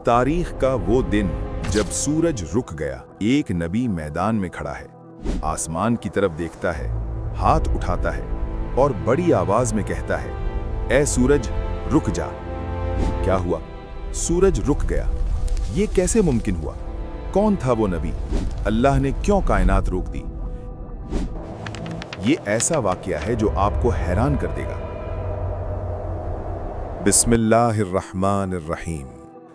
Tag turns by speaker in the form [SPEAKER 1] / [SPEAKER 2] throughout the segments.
[SPEAKER 1] तारीख का वो दिन जब सूरज रुक गया। एक नबी मैदान में खड़ा है, आसमान की तरफ देखता है, हाथ उठाता है और बड़ी आवाज में कहता है, ऐ सूरज रुक जा। क्या हुआ? सूरज रुक गया। ये कैसे मुमकिन हुआ? कौन था वो नबी? अल्लाह ने क्यों कायनात रोक दी? ये ऐसा वाकया है जो आपको हैरान कर देगा। बिस्मिल्लाहिर्रहमानिर्रहीम।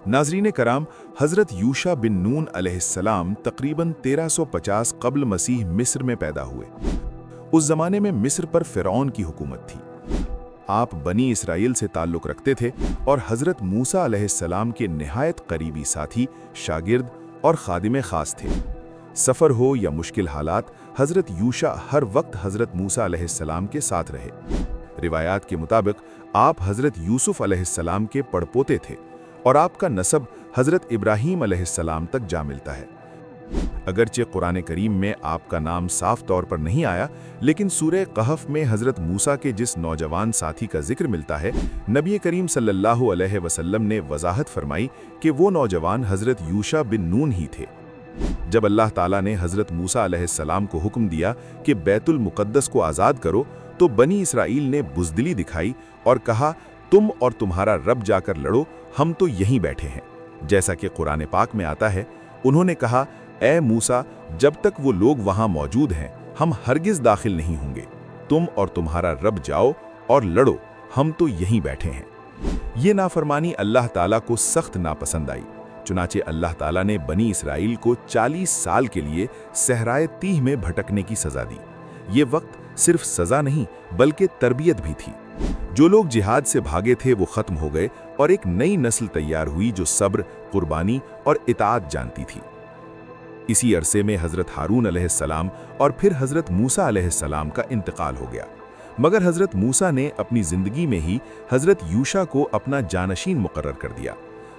[SPEAKER 1] नाज़रीन कराम, हज़रत यूशा बिन नून अलैहिस्सलाम तकरीबन 1350 क़ब्ल मसीह मिस्र में पैदा हुए। उस ज़माने में मिस्र पर फ़िरौन की हुकूमत थी। आप बनी इसराइल से ताल्लुक़ रखते थे और हज़रत मूसा अलैहिस्सलाम के निहायत करीबी साथी, शागिर्द और खादिम ख़ास थे। सफ़र हो या मुश्किल हालात, हज़रत यूशा हर वक्त हज़रत मूसा अलैहिस्सलाम के साथ रहे। रिवायात के मुताबिक आप हज़रत यूसुफ अलैहिस्सलाम के पड़पोते थे और आपका नसब हज़रत इब्राहीम अलैहिस्सलाम तक जा मिलता है। अगरचे कुरान करीम में आपका नाम साफ तौर पर नहीं आया, लेकिन सूरह कहफ में हज़रत मूसा के जिस नौजवान साथी का जिक्र मिलता है, नबी करीम सल्लल्लाहु अलैहि वसल्लम ने वजाहत फरमाई कि वो नौजवान हज़रत यूशा बिन नून ही थे। जब अल्लाह ताला ने हज़रत मूसा अलैहिस्सलाम को हुक्म दिया कि बैतुल मुक़द्दस को आज़ाद करो, तो बनी इसराइल ने बुज़दिली दिखाई और कहा, तुम और तुम्हारा रब जाकर लड़ो, हम तो यहीं बैठे हैं। जैसा कि कुरान पाक में आता है, उन्होंने कहा, ए मूसा, जब तक वो लोग वहां मौजूद हैं, हम हरगिज़ दाखिल नहीं होंगे। तुम और तुम्हारा रब जाओ और लड़ो, हम तो यहीं बैठे हैं। ये नाफरमानी अल्लाह ताला को सख्त नापसंद आई। चुनाचे अल्लाह ताला ने बनी इसराइल को 40 साल के लिए सहराए तीह में भटकने की सज़ा दी। ये वक्त सिर्फ सज़ा नहीं बल्कि तरबियत भी थी। जो लोग जिहाद से भागे थे वो ख़त्म हो गए और एक नई नस्ल तैयार हुई जो सब्र, कुर्बानी और इताअत जानती थी। इसी अरसे में हज़रत हारून अलैहिस्सलाम और फिर हज़रत मूसा अलैहिस्सलाम का इंतकाल हो गया। मगर हज़रत मूसा ने अपनी ज़िंदगी में ही हज़रत यूशा को अपना जानशीन मुकर्रर कर दिया।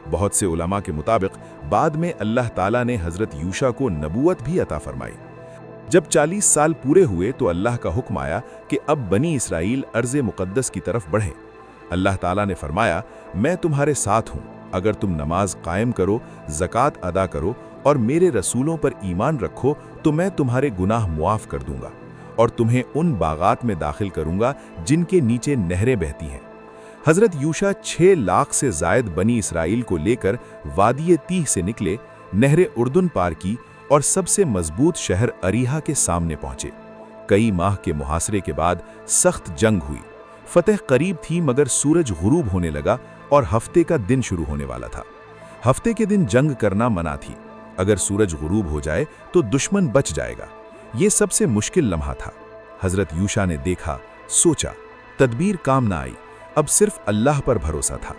[SPEAKER 1] बहुत से उलमा के मुताबिक बाद में अल्लाह ताला ने हज़रत यूशा को नबूवत भी अता फरमाई। जब 40 साल पूरे हुए तो अल्लाह का हुक्म आया कि अब बनी इसराइल अर्ज़ मुक़द्दस की तरफ बढ़े। अल्लाह ताला ने फरमाया, मैं तुम्हारे साथ हूँ। अगर तुम नमाज कायम करो, ज़कात अदा करो और मेरे रसूलों पर ईमान रखो तो मैं तुम्हारे गुनाह मुआफ़ कर दूंगा और तुम्हें उन बागात में दाखिल करूंगा जिनके नीचे नहरें बहती हैं। हज़रत यूशा 6 लाख से ज़ायद बनी इसराइल को लेकर वादी तीह से निकले, नहर उर्दुन पार की और सबसे मजबूत शहर अरीहा के सामने पहुंचे। कई माह के मुहासरे के बाद सख्त जंग हुई। फतह करीब थी मगर सूरज गुरूब होने लगा और हफ्ते का दिन शुरू होने वाला था। हफ्ते के दिन जंग करना मना थी। अगर सूरज गुरूब हो जाए तो दुश्मन बच जाएगा। ये सबसे मुश्किल लम्हा था। हज़रत यूशा ने देखा, सोचा, तदबीर काम ना आई। अब सिर्फ अल्लाह पर भरोसा था।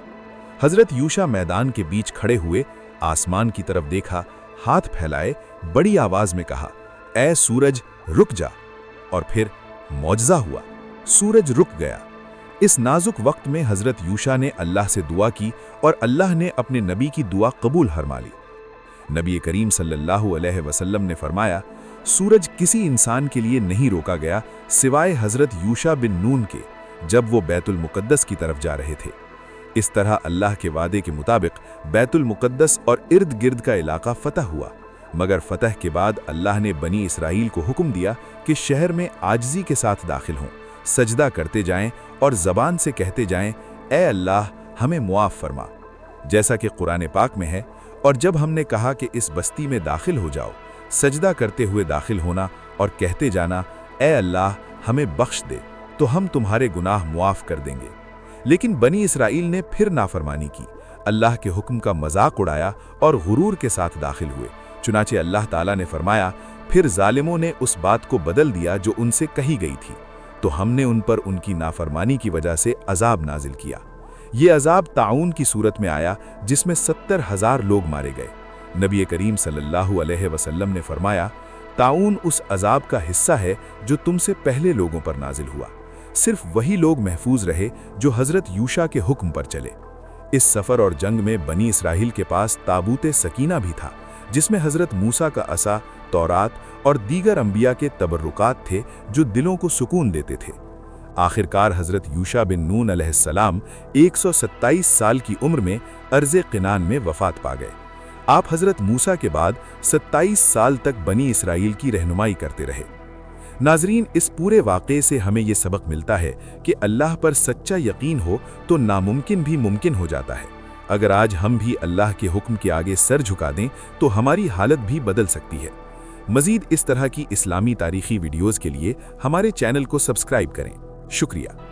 [SPEAKER 1] हज़रत यूशा मैदान के बीच खड़े हुए, आसमान की तरफ देखा, हाथ फैलाए, बड़ी आवाज में कहा, ऐ सूरज रुक जा। और फिर मौजज़ा हुआ, सूरज रुक गया। इस नाजुक वक्त में हज़रत यूशा ने अल्लाह से दुआ की और अल्लाह ने अपने नबी की दुआ कबूल फरमा ली। नबी करीम सल्लल्लाहु अलैहि वसल्लम ने फरमाया, सूरज किसी इंसान के लिए नहीं रोका गया सिवाय हज़रत यूशा बिन नून के, जब वो बैतुल मुक़द्दस की तरफ जा रहे थे। इस तरह अल्लाह के वादे के मुताबिक बैतुल मुक़द्दस और इर्द गिर्द का इलाका फतह हुआ। मगर फतह के बाद अल्लाह ने बनी इसराइल को हुक्म दिया कि शहर में आजिज़ी के साथ दाखिल हों, सजदा करते जाएं और ज़बान से कहते जाएं, ए अल्लाह हमें मुआफ़ फरमा। जैसा कि कुरान पाक में है, और जब हमने कहा कि इस बस्ती में दाखिल हो जाओ, सजदा करते हुए दाखिल होना और कहते जाना, ए अल्लाह हमें बख्श दे, तो हम तुम्हारे गुनाह मुआफ़ कर देंगे। लेकिन बनी इसराइल ने फिर नाफरमानी की, अल्लाह के हुक्म का मजाक उड़ाया और गुरूर के साथ दाखिल हुए। चुनाचे अल्लाह ताला ने फरमाया, फिर जालिमों ने उस बात को बदल दिया जो उनसे कही गई थी, तो हमने उन पर उनकी नाफरमानी की वजह से अजाब नाजिल किया। ये अजाब ताउन की सूरत में आया जिसमें 70,000 लोग मारे गए। नबी करीम सल्लल्लाहु अलैहि वसल्लम ने फरमाया, ताउन उस अजाब का हिस्सा है जो तुमसे पहले लोगों पर नाजिल हुआ। सिर्फ वही लोग महफूज रहे जो हज़रत यूशा के हुक्म पर चले। इस सफ़र और जंग में बनी इसराइल के पास ताबूत सकीना भी था, जिसमें हज़रत मूसा का असा, तौरात और दीगर अंबिया के तबर्रुकात थे जो दिलों को सुकून देते थे। آخرکار حضرت یوشع بن نون علیہ السلام 127 سال کی عمر میں ارض قنان میں وفات پا گئے۔ آپ حضرت موسیٰ کے بعد 27 سال تک بنی اسرائیل کی رہنمائی کرتے رہے۔ ناظرین، اس پورے واقعے سے ہمیں یہ سبق ملتا ہے کہ اللہ پر سچا یقین ہو تو ناممکن بھی ممکن ہو جاتا ہے۔ اگر آج ہم بھی اللہ کے حکم کے آگے سر جھکا دیں تو ہماری حالت بھی بدل سکتی ہے۔ مزید اس طرح کی اسلامی تاریخی ویڈیوز کے لیے ہمارے چینل کو سبسکرائب کریں۔ شکریہ۔